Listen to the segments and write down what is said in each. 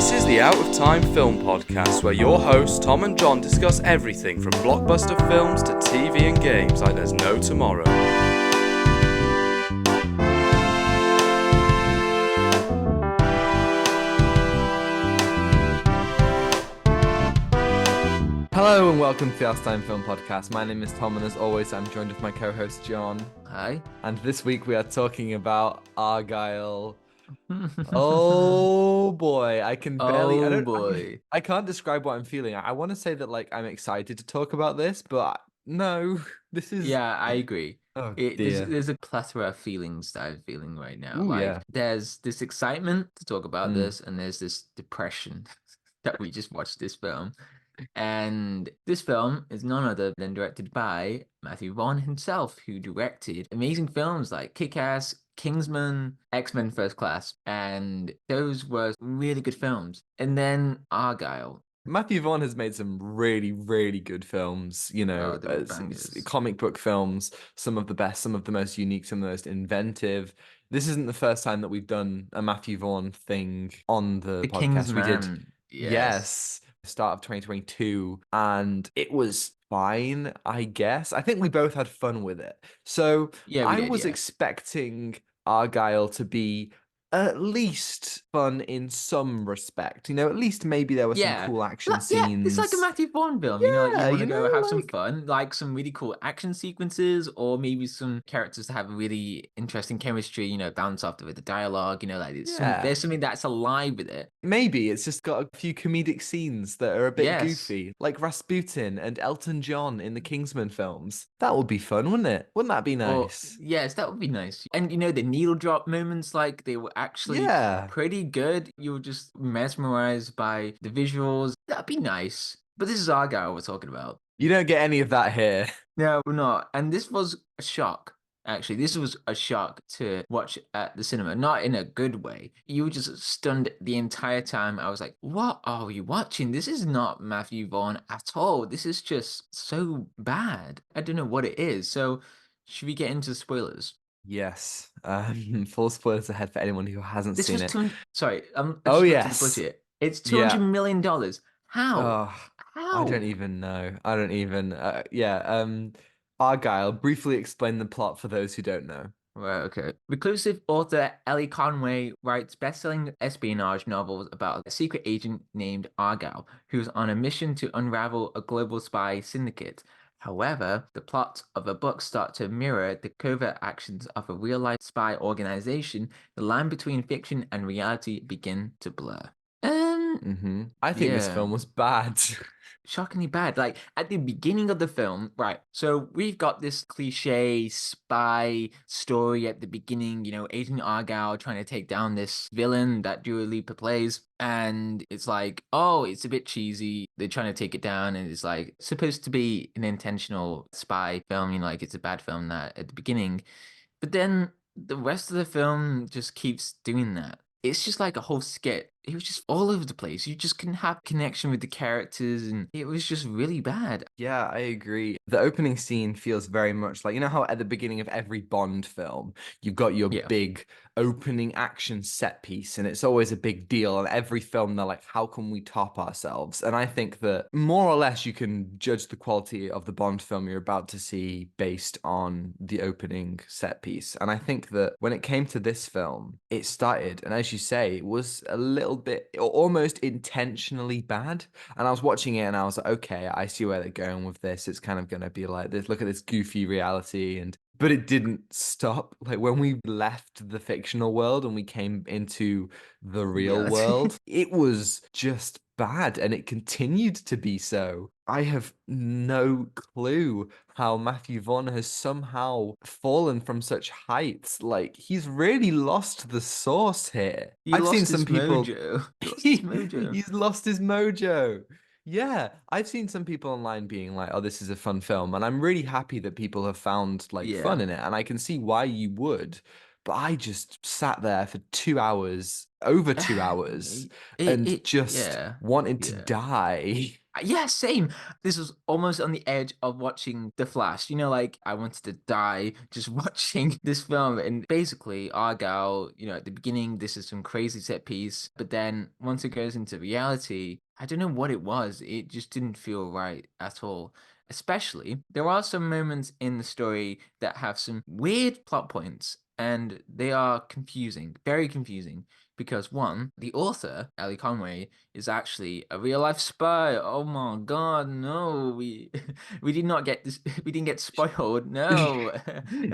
This is the Out of Time Film Podcast, where your hosts Tom and John discuss everything from blockbuster films to TV and games like there's no tomorrow. Hello and welcome to the Out of Time Film Podcast. My name is Tom, and as always, I'm joined with my co-host John. Hi. And this week we are talking about Argylle. Oh boy, I can barely. I can't describe what I'm feeling. I want to say that I'm excited to talk about this, but no, this is. Yeah, I agree. Oh There's, dear. there's a plethora of feelings that I'm feeling right now. Ooh, yeah. There's this excitement to talk about this, and there's this depression that we just watched this film. And this film is none other than directed by Matthew Vaughn himself, who directed amazing films like Kick-Ass, Kingsman, X-Men First Class, and those were really good films. And then Argylle. Matthew Vaughn has made some really, really good films, they were some bangers. comic book films, some of the best, some of the most unique, some of the most inventive. This isn't the first time that we've done a Matthew Vaughn thing on the podcast. Kingsman. We did, yes, start of 2022, and it was fine, I guess. I think we both had fun with it. So I was expecting Argylle to be at least fun in some respect, at least maybe there were some cool action scenes. It's like a Matthew Vaughn film, you want to go have some fun, like some really cool action sequences, or maybe some characters that have really interesting chemistry, bounce off with the dialogue, there's something that's alive with it. Maybe it's just got a few comedic scenes that are a bit goofy, like Rasputin and Elton John in the Kingsman films. That would be fun, wouldn't it? Wouldn't that be nice? Yes, that would be nice. And the needle drop moments, they were actually pretty good. You were just mesmerized by the visuals. That'd be nice. But this is Argylle we're talking about. You don't get any of that here. No, we're not. And this was a shock. Actually, this was a shock to watch at the cinema, not in a good way. You were just stunned the entire time. I was like, what are we watching? This is not Matthew Vaughn at all. This is just so bad. I don't know what it is. So should we get into spoilers? Yes. Full spoilers ahead for anyone who hasn't seen it. Sorry. Yes. Budget. It's $200 million. How? How? I don't even know. Argylle, briefly explain the plot for those who don't know. Right, okay. Reclusive author Ellie Conway writes best-selling espionage novels about a secret agent named Argylle, who's on a mission to unravel a global spy syndicate. However, the plots of the book start to mirror the covert actions of a real-life spy organization. The line between fiction and reality begin to blur. I think this film was bad. Shockingly bad. At the beginning of the film, right? So we've got this cliche spy story at the beginning, Agent Argylle trying to take down this villain that Lipa plays. And it's it's a bit cheesy. They're trying to take it down, and it's supposed to be an intentional spy film, it's a bad film that at the beginning. But then the rest of the film just keeps doing that. It's just like a whole skit. It was just all over the place. You just couldn't have connection with the characters, and it was just really bad. Yeah, I agree. The opening scene feels very much like, how at the beginning of every Bond film, you've got your big opening action set piece, and it's always a big deal. And every film, they're like, how can we top ourselves? And I think that more or less you can judge the quality of the Bond film you're about to see based on the opening set piece. And I think that when it came to this film, it started, and as you say, it was a little bit almost intentionally bad. And I was watching it and I was like, okay, I see where they're going with this. It's kind of going to be like this, look at this goofy reality. But it didn't stop. When we left the fictional world and we came into the real world, it was just bad, and it continued to be so. I have no clue how Matthew Vaughn has somehow fallen from such heights. He's really lost the sauce here. I've seen some people. He's lost his mojo. Yeah, I've seen some people online being like, oh, this is a fun film. And I'm really happy that people have found fun in it. And I can see why you would. But I just sat there for 2 hours, over 2 hours, and just wanted to die. Yeah, same. This was almost on the edge of watching The Flash. Like I wanted to die just watching this film. And basically, Argylle, at the beginning, this is some crazy set piece. But then once it goes into reality, I don't know what it was. It just didn't feel right at all. Especially, there are some moments in the story that have some weird plot points. And they are confusing, very confusing. Because one, the author, Ellie Conway, is actually a real life spy. Oh my god, no. We we did not get this we didn't get spoiled. No.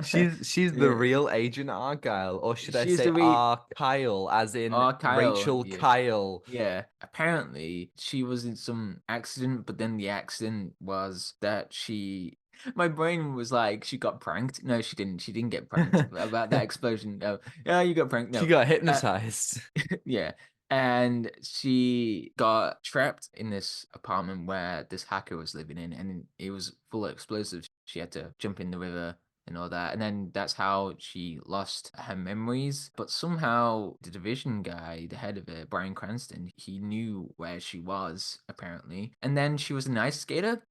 She's the Yeah. real Agent Argylle, or should I She's say the Kyle, as in Kyle. Rachel Yeah. Kyle. Yeah. Apparently she was in some accident, but then the accident was that my brain was like she got pranked. No, she didn't. She didn't get pranked about that explosion. No. Yeah, you got pranked. She No. got Uh, hypnotized. Yeah. And she got trapped in this apartment where this hacker was living in, and it was full of explosives. She had to jump in the river and all that. And then that's how she lost her memories. But somehow the division guy, the head of it, Bryan Cranston, he knew where she was, apparently. And then she was an ice skater.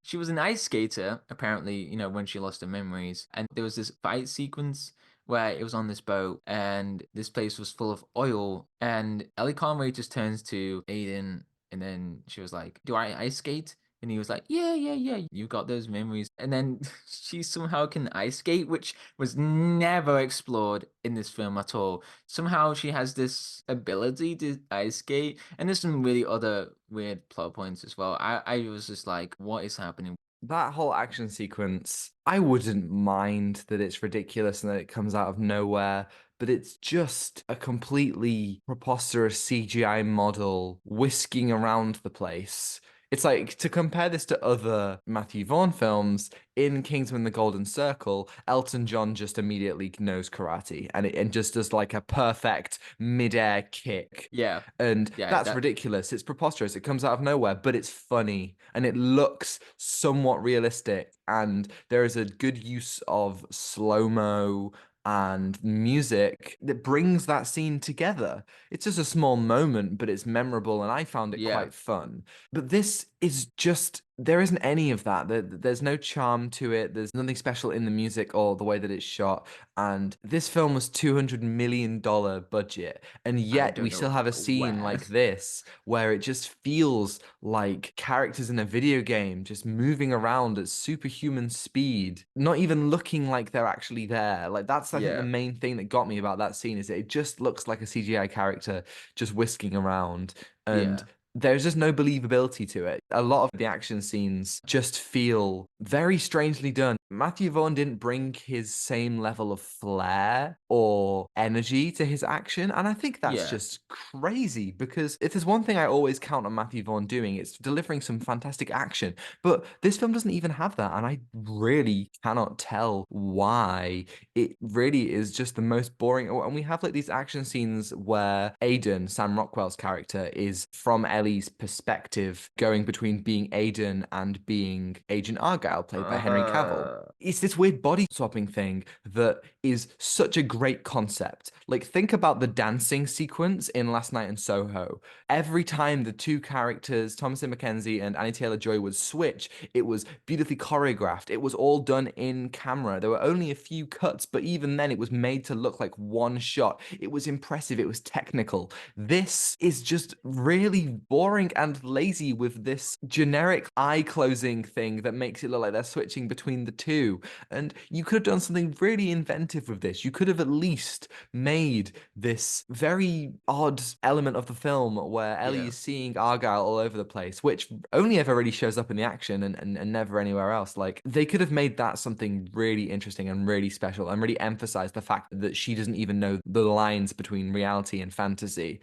She was an ice skater, apparently, when she lost her memories. And there was this fight sequence where it was on this boat and this place was full of oil. And Ellie Conway just turns to Aiden and then she was like, "Do I ice skate?" And he was like, "Yeah, yeah, yeah, you got those memories." And then she somehow can ice skate, which was never explored in this film at all. Somehow she has this ability to ice skate. And there's some really other weird plot points as well. I was just like, what is happening? That whole action sequence, I wouldn't mind that it's ridiculous and that it comes out of nowhere, but it's just a completely preposterous CGI model whisking around the place. It's like, to compare this to other Matthew Vaughn films, in Kingsman: The Golden Circle, Elton John just immediately knows karate and just does like a perfect mid-air kick. Yeah. And Yeah, that's that ridiculous. It's preposterous. It comes out of nowhere, but it's funny and it looks somewhat realistic. And there is a good use of slow-mo and music that brings that scene together. It's just a small moment, but it's memorable, and I found it yeah. quite fun. But this is just, there isn't any of that. There's no charm to it. There's nothing special in the music or the way that it's shot. And this film was $200 million budget. And I yet we don't still know have a scene where. like this where it just feels like characters in a video game just moving around at superhuman speed, not even looking like they're actually there. Like that's, I think, the Yeah. main thing that got me about that scene is that it just looks like a CGI character just whisking around. And Yeah. there's just no believability to it. A lot of the action scenes just feel very strangely done. Matthew Vaughn didn't bring his same level of flair or energy to his action, and I think that's Yeah. just crazy because if there's one thing I always count on Matthew Vaughn doing, it's delivering some fantastic action. But this film doesn't even have that, and I really cannot tell why. It really is just the most boring. And we have like these action scenes where Aiden, Sam Rockwell's character, is from Ellie's perspective, going between being Aiden and being Agent Argylle, played by Henry Cavill. Uh, It's this weird body swapping thing that is such a great concept. Like, think about the dancing sequence in Last Night in Soho. Every time the two characters, Thomasin McKenzie and Annie Taylor-Joy, would switch, it was beautifully choreographed. It was all done in camera. There were only a few cuts, but even then, it was made to look like one shot. It was impressive. It was technical. This is just really boring and lazy with this generic eye closing thing that makes it look like they're switching between the two. And you could have done something really inventive with this. You could have at least made this very odd element of the film where Ellie yeah. is seeing Argylle all over the place, which only ever really shows up in the action and never anywhere else. Like, they could have made that something really interesting and really special and really emphasized the fact that she doesn't even know the lines between reality and fantasy.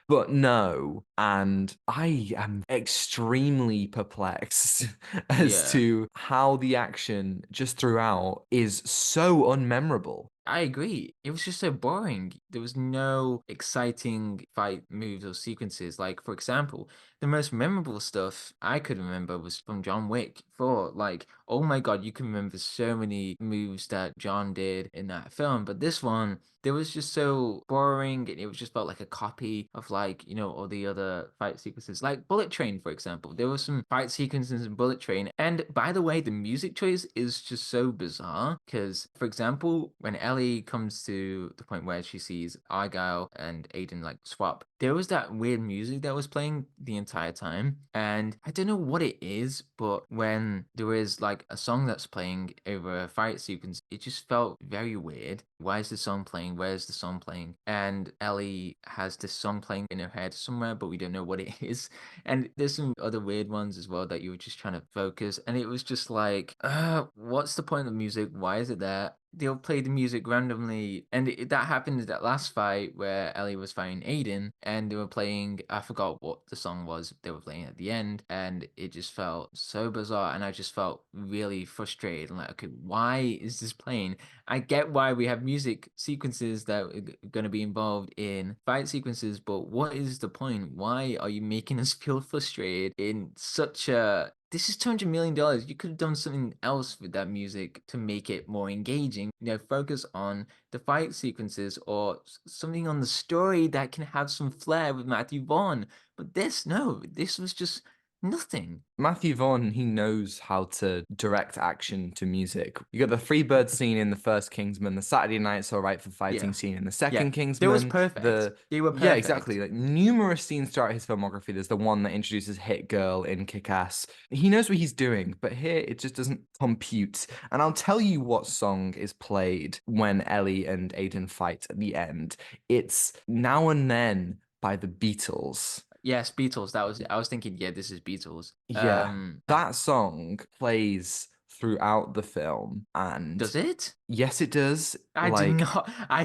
But no, and I am extremely perplexed as Yeah. to how the action just throughout is so unmemorable. I agree. It was just so boring. There was no exciting fight moves or sequences. Like, for example, the most memorable stuff I could remember was from John Wick 4. Like, oh my God, you can remember so many moves that John did in that film. But this one, there was just so boring, and it was just felt like a copy of, like, all the other fight sequences. Like Bullet Train, for example. There were some fight sequences in Bullet Train. And by the way, the music choice is just so bizarre. Because, for example, when Ellie comes to the point where she sees Argylle and Aiden like swap, there was that weird music that was playing the entire time. And I don't know what it is, but when there is like a song that's playing over a fight sequence, it just felt very weird. Why is the song playing? Where's the song playing? And Ellie has this song playing in her head somewhere, but we don't know what it is. And there's some other weird ones as well that you were just trying to focus. And it was just like, what's the point of music? Why is it there? They'll play the music randomly. And that happened in that last fight where Ellie was fighting Aiden and they were playing, I forgot what the song was they were playing at the end. And it just felt so bizarre. And I just felt really frustrated. And like, okay, why is this playing? I get why we have music sequences that are going to be involved in fight sequences, but what is the point? Why are you making us feel frustrated in such a this is $200 million. You could have done something else with that music to make it more engaging. Focus on the fight sequences or something on the story that can have some flair with Matthew Vaughn. But no, this was just nothing. Matthew Vaughn, he knows how to direct action to music. You got the Freebird scene in the first Kingsman, the Saturday Night's Alright for Fighting Yeah. scene in the Yeah. second Kingsman. They was perfect. They were Yeah, perfect. exactly. Like numerous scenes throughout his filmography. There's the one that introduces Hit Girl in Kick-Ass. He knows what he's doing, but here it just doesn't compute. And I'll tell you what song is played when Ellie and Aiden fight at the end. It's Now and Then by the Beatles. Yes, Beatles. I was thinking, yeah, this is Beatles. Yeah, that song plays throughout the film, and Does it? yes, it does. I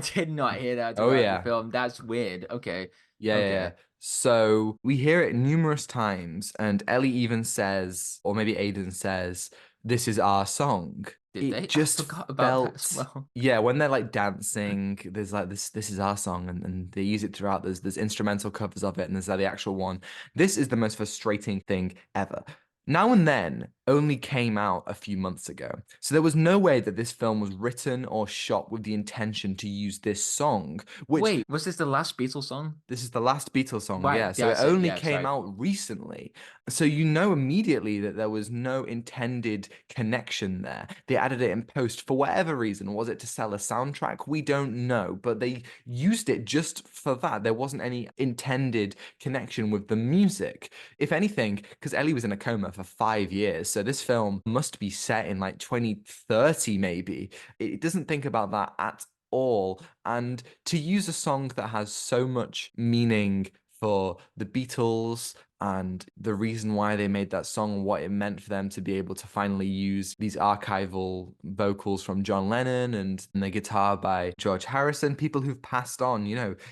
did not hear that Oh throughout the yeah, film. That's weird. Okay. yeah. Okay. So we hear it numerous times, and Ellie even says, or maybe Aiden says, "This is our song." Did It they? I just forgot about that as felt, well. yeah, when they're like dancing, there's like this is our song, and they use it throughout. There's instrumental covers of it, and there's like the actual one. This is the most frustrating thing ever. Now and Then only came out a few months ago. So there was no way that this film was written or shot with the intention to use this song, which Wait, was this the last Beatles song? this is the last Beatles song, yeah. Right, So it that's it. only Yeah, came sorry. out recently. So you know immediately that there was no intended connection there. They added it in post for whatever reason. Was it to sell a soundtrack? We don't know. But they used it just for that. There wasn't any intended connection with the music. If anything, because Ellie was in a coma for 5 years. So this film must be set in like 2030, maybe. It doesn't think about that at all. And to use a song that has so much meaning for the Beatles and the reason why they made that song, what it meant for them to be able to finally use these archival vocals from John Lennon and the guitar by George Harrison, people who've passed on,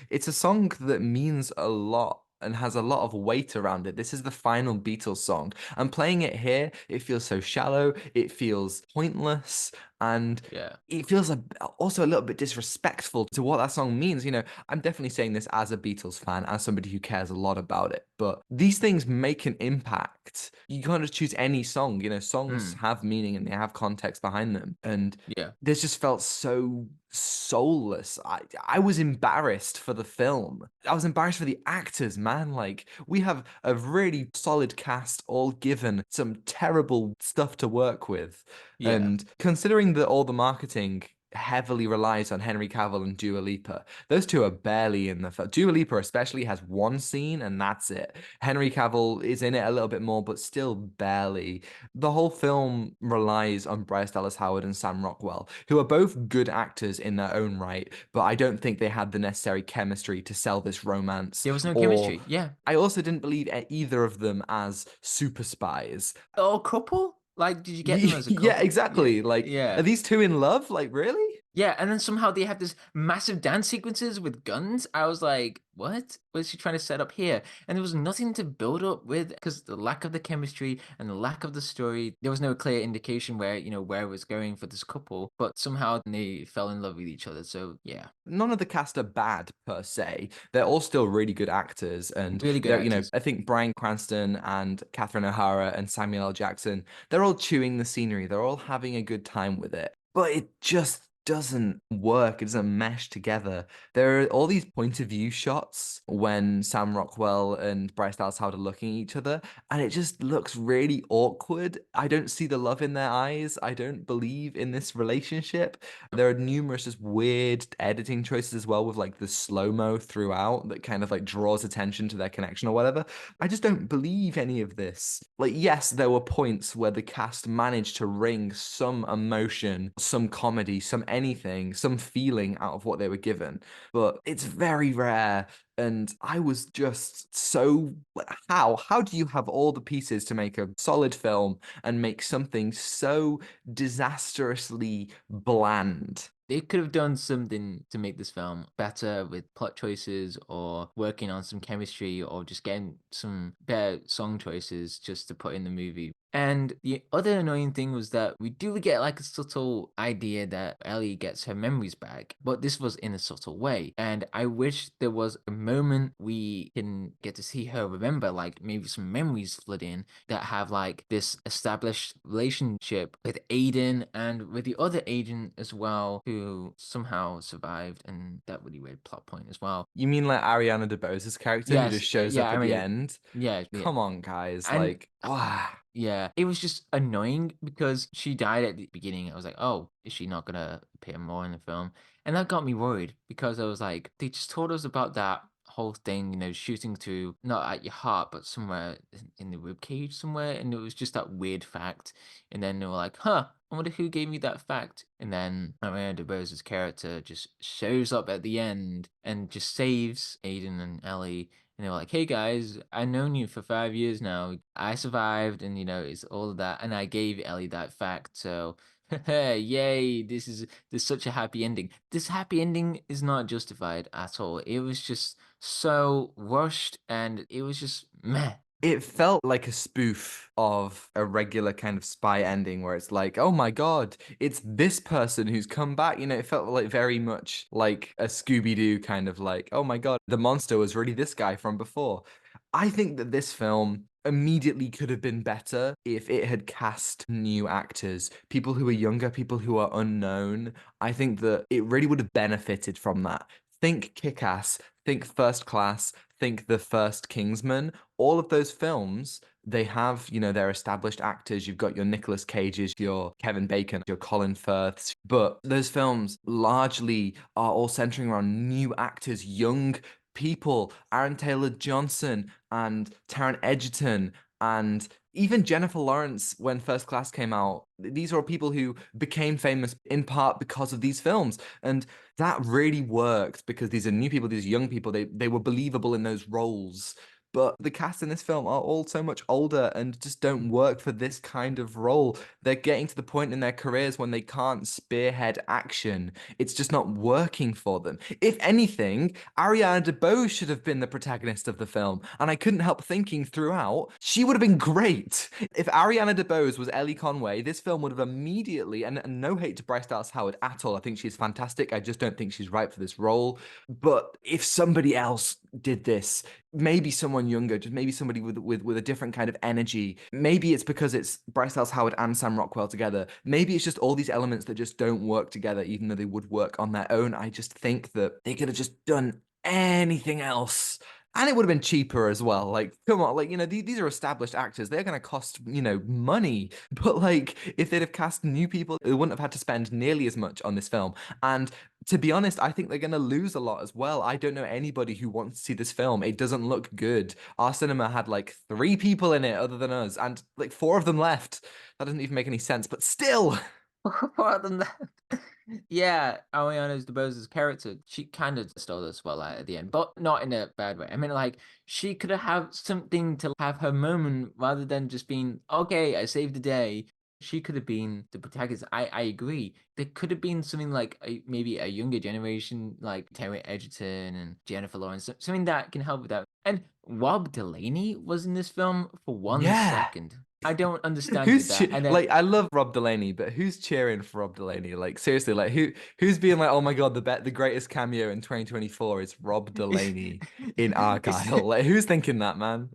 it's a song that means a lot and has a lot of weight around it. This is the final Beatles song. And playing it here, it feels so shallow, it feels pointless, and Yeah. it feels also a little bit disrespectful to what that song means. I'm definitely saying this as a Beatles fan, as somebody who cares a lot about it, but these things make an impact. You can't just choose any song. Songs have meaning and they have context behind them. And Yeah. this just felt so soulless. I was embarrassed for the film. I was embarrassed for the actors, man. Like, we have a really solid cast, all given some terrible stuff to work with. Yeah. And considering that all the marketing heavily relies on Henry Cavill and Dua Lipa, those two are barely in the film. Dua Lipa especially has one scene and that's it. Henry Cavill is in it a little bit more, but still barely. The whole film relies on Bryce Dallas Howard and Sam Rockwell, who are both good actors in their own right, but I don't think they had the necessary chemistry to sell this romance. There was no or chemistry. Yeah. I also didn't believe either of them as super spies. Oh, couple? Like, did you get them as a couple? Yeah, exactly. Like, Yeah. are these two in love? Like, really? Yeah, and then somehow they have this massive dance sequences with guns. I was like, what? What is she trying to set up here? And there was nothing to build up with because the lack of the chemistry and the lack of the story. There was no clear indication where, where it was going for this couple, but somehow they fell in love with each other. So yeah. None of the cast are bad per se. They're all still really good actors, and Really good they're, actors. I think Bryan Cranston and Catherine O'Hara and Samuel L. Jackson, they're all chewing the scenery. They're all having a good time with it, but it just doesn't work. It doesn't mesh together. There are all these point of view shots when Sam Rockwell and Bryce Dallas Howard are looking at each other, and it just looks really awkward. I don't see the love in their eyes. I don't believe in this relationship. There are numerous just weird editing choices as well, with like the slow-mo throughout that kind of like draws attention to their connection or whatever. I just don't believe any of this. Like, yes, there were points where the cast managed to wring some emotion, some comedy, some anything, some feeling out of what they were given, but it's very rare. And I was just so, how do you have all the pieces to make a solid film and make something so disastrously bland? They could have done something to make this film better with plot choices or working on some chemistry or just getting some better song choices just to put in the movie. And the other annoying thing was that we do get like a subtle idea that Ellie gets her memories back, but this was in a subtle way. And I wish there was a moment we can get to see her remember, like maybe some memories flood in that have like this established relationship with Aiden and with the other agent as well, who somehow survived, and that really weird plot point as well. You mean like Ariana DeBose's character who Yes, just shows yeah, up I at the mean, end? yeah, yeah. Come on, guys. And Like, ah. yeah, it was just annoying because she died at the beginning. I was like, oh, is she not gonna appear more in the film? And that got me worried because I was like, they just told us about that whole thing, shooting through not at your heart, but somewhere in the rib cage somewhere, and it was just that weird fact. And then they were like, huh, I wonder who gave me that fact. And then Miranda DeBose's character just shows up at the end and just saves Aiden and Ellie, and they were like, hey guys, I've known you for 5 years now. I survived, and it's all of that. And I gave Ellie that fact. So, yay, this such a happy ending. This happy ending is not justified at all. It was just so rushed, and it was just meh. It felt like a spoof of a regular kind of spy ending where it's like, oh my God, it's this person who's come back. It felt like very much like a Scooby-Doo kind of like, oh my God, the monster was really this guy from before. I think that this film immediately could have been better if it had cast new actors, people who are younger, people who are unknown. I think that it really would have benefited from that. Think Kick-Ass, think First Class, think The First Kingsman. All of those films, they have, their established actors. You've got your Nicolas Cages, your Kevin Bacon, your Colin Firths. But those films largely are all centering around new actors, young people, Aaron Taylor-Johnson and Taron Egerton and even Jennifer Lawrence when First Class came out. These are all people who became famous in part because of these films. And that really worked because these are new people, these young people, they were believable in those roles. But the cast in this film are all so much older and just don't work for this kind of role. They're getting to the point in their careers when they can't spearhead action. It's just not working for them. If anything, Ariana DeBose should have been the protagonist of the film. And I couldn't help thinking throughout, she would have been great. If Ariana DeBose was Ellie Conway, this film would have immediately, and no hate to Bryce Dallas Howard at all, I think she's fantastic. I just don't think she's right for this role. But if somebody else did this, maybe someone younger, just maybe somebody with a different kind of energy. Maybe it's because it's Bryce Dallas Howard and Sam Rockwell together. Maybe it's just all these elements that just don't work together, even though they would work on their own. I just think that they could have just done anything else. And it would have been cheaper as well. Like, come on, like, these are established actors. They're going to cost, money. But like, if they'd have cast new people, they wouldn't have had to spend nearly as much on this film. And to be honest, I think they're going to lose a lot as well. I don't know anybody who wants to see this film. It doesn't look good. Our cinema had like 3 people in it other than us, and like 4 of them left. That doesn't even make any sense, but still. More than that. Yeah, Ariana DeBose's character, she kind of stole the spotlight at the end, but not in a bad way. I mean, like, she could have something to have her moment rather than just being, okay, I saved the day. She could have been the protagonist. I agree. There could have been something like maybe a younger generation, like Terry Edgerton and Jennifer Lawrence, something that can help with that. And Rob Delaney was in this film for 1 second. I don't understand with that. And then I love Rob Delaney, but who's cheering for Rob Delaney? Like seriously, like who's being like, oh my god, the greatest cameo in 2024 is Rob Delaney in it's Argylle. Like who's thinking that, man?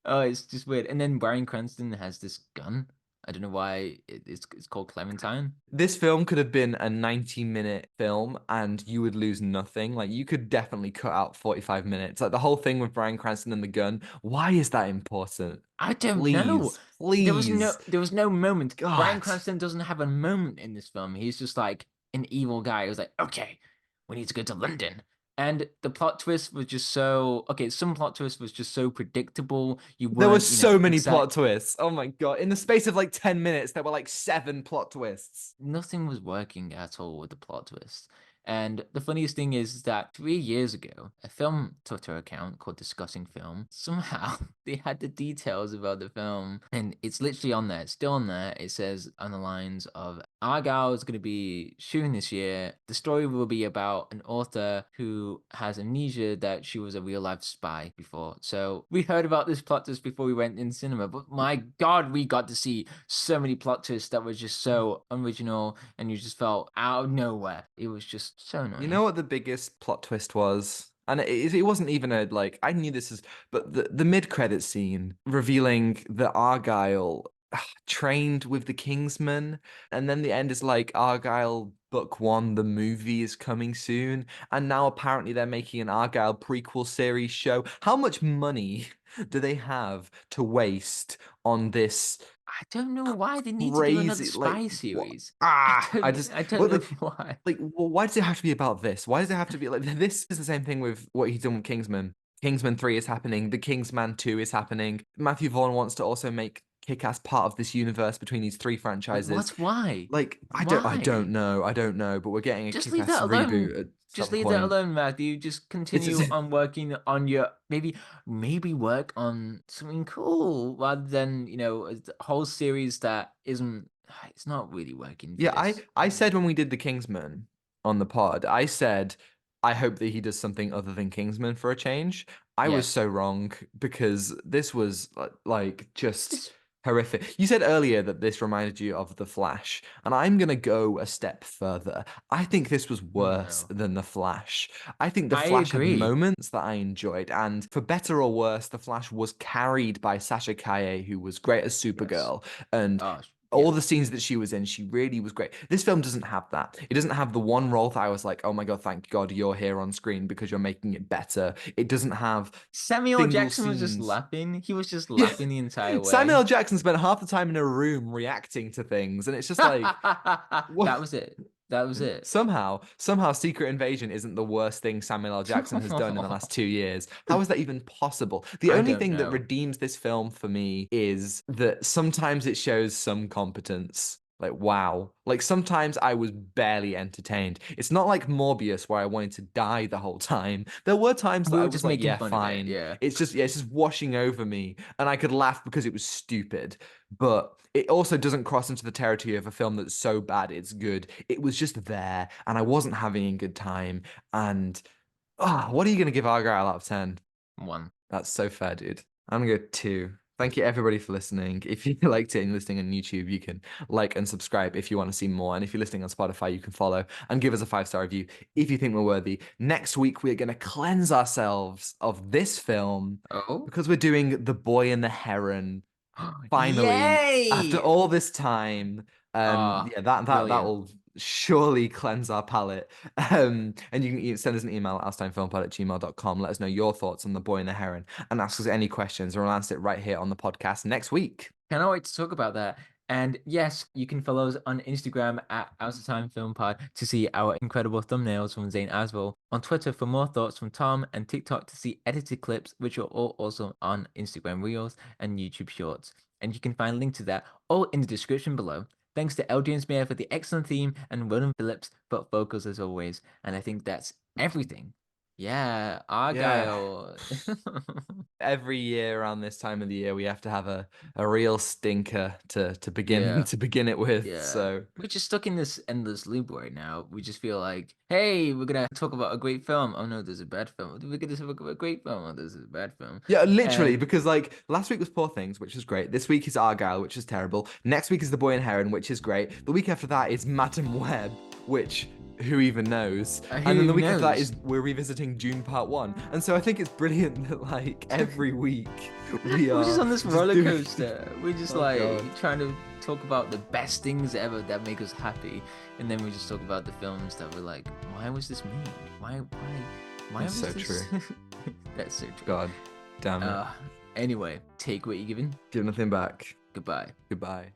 oh, it's just weird. And then Bryan Cranston has this gun. I don't know why it's called Clementine. This film could have been a 90-minute film and you would lose nothing. Like you could definitely cut out 45 minutes. Like the whole thing with Bryan Cranston and the gun. Why is that important? I don't know. Please, please. There was no moment. Bryan God. Cranston doesn't have a moment in this film. He's just like an evil guy who's like, okay, we need to go to London. And the plot twist was just so okay. Some plot twist was just so predictable. You There were weren't, so many excited. plot twists. Oh my god. In the space of like 10 minutes, there were like 7 plot twists. Nothing was working at all with the plot twist. And the funniest thing is that 3 years ago, a film Twitter account called Discussing Film, somehow they had the details about the film. And it's literally on there. It's still on there. It says on the lines of Argylle is going to be shooting this year. The story will be about an author who has amnesia that she was a real life spy before. So we heard about this plot twist before we went in cinema. But my God, we got to see so many plot twists that were just so original and you just felt out of nowhere. It was just so annoying. You know what the biggest plot twist was? And it wasn't even a like I knew this is, but the mid-credit scene revealing that Argylle trained with the Kingsman, and then the end is like Argylle book 1, the movie is coming soon, and now apparently they're making an Argylle prequel series show. How much money do they have to waste on this? I don't know why they need to do another Crazy, spy series. I don't know why. like, well, why does it have to be about this? Why does it have to be like this? Is the same thing with what he's done with Kingsman. Kingsman 3 is happening. The Kingsman 2 is happening. Matthew Vaughn wants to also make Kick-Ass part of this universe between these 3 franchises. What? Why? Like, I don't know. But we're getting a Just leave Kick-Ass that alone. reboot at Just some leave that point. alone, Matthew. Just continue on working on your maybe work on something cool rather than a whole series that isn't. It's not really working. Yeah, I said when we did the Kingsman on the pod, I said I hope that he does something other than Kingsman for a change. I was Yes. so wrong because this was like just This- horrific. You said earlier that this reminded you of The Flash, and I'm gonna go a step further. I think this was worse No. than The Flash. I think The I Flash had agree. moments that I enjoyed, and for better or worse, The Flash was carried by Sasha Calle, who was great as Supergirl, and Oh, all the scenes that she was in, she really was great. This film doesn't have that. It doesn't have the one role that I was like, oh my God, thank God you're here on screen because you're making it better. It doesn't have Samuel single Jackson was just scenes. laughing. He was just laughing the entire way. Samuel Jackson spent half the time in a room reacting to things, and it's just like that was it. That was it. somehow Secret Invasion isn't the worst thing Samuel L. Jackson has done in the last 2 years. How is that even possible? The I only don't thing that know. redeems this film for me is that sometimes it shows some competence. Like, wow. Like, sometimes I was barely entertained. It's not like Morbius where I wanted to die the whole time. There were times that We I were was just like, making yeah, fun of it, fine. yeah. It's just washing over me. And I could laugh because it was stupid. But it also doesn't cross into the territory of a film that's so bad it's good. It was just there, and I wasn't having a good time. And what are you going to give Argylle out of 10? 1. That's so fair, dude. I'm going to go 2. Thank you, everybody, for listening. If you liked it and you're listening on YouTube, you can like and subscribe if you want to see more. And if you're listening on Spotify, you can follow and give us a 5-star review if you think we're worthy. Next week, we're going to cleanse ourselves of this film because we're doing The Boy and the Heron. Finally, Yay! after all this time, yeah, that brilliant. will surely cleanse our palate. And you can send us an email at oustimefilmpod@gmail.com. Let us know your thoughts on The Boy and the Heron and ask us any questions, and we'll answer it right here on the podcast next week. Cannot wait to talk about that. And yes, you can follow us on Instagram at Out of Time Film Pod to see our incredible thumbnails from Zain Afzal, on Twitter for more thoughts from Tom, and TikTok to see edited clips, which are all also on Instagram Reels and YouTube Shorts. And you can find links to that all in the description below. Thanks to Jones-Meyer for the excellent theme and Ronan Phillips for vocals as always. And I think that's everything. Yeah, Argylle. Every year around this time of the year, we have to have a real stinker to begin Yeah. to begin it with. Yeah. So We're just stuck in this endless loop right now. We just feel like, hey, we're gonna talk about a great film. Oh no, there's a bad film. We're gonna talk about a great film. Oh, there's a bad film. yeah, literally, And because like last week was Poor Things, which is great. This week is Argyle, which is terrible. Next week is The Boy and Heron, which is great. The week after that is Madam Web, which who even knows? who And then the even week after that knows? is we're revisiting June Part 1. And so I think it's brilliant that like every week we We're just are on this just roller doing- coaster. We're just Oh, like God. trying to talk about the best things ever that make us happy, and then we just talk about the films that we're like, why was this made? Why That's was so this? true. That's so true. God damn it. Anyway, take what you're given. Give nothing back. Goodbye. Goodbye.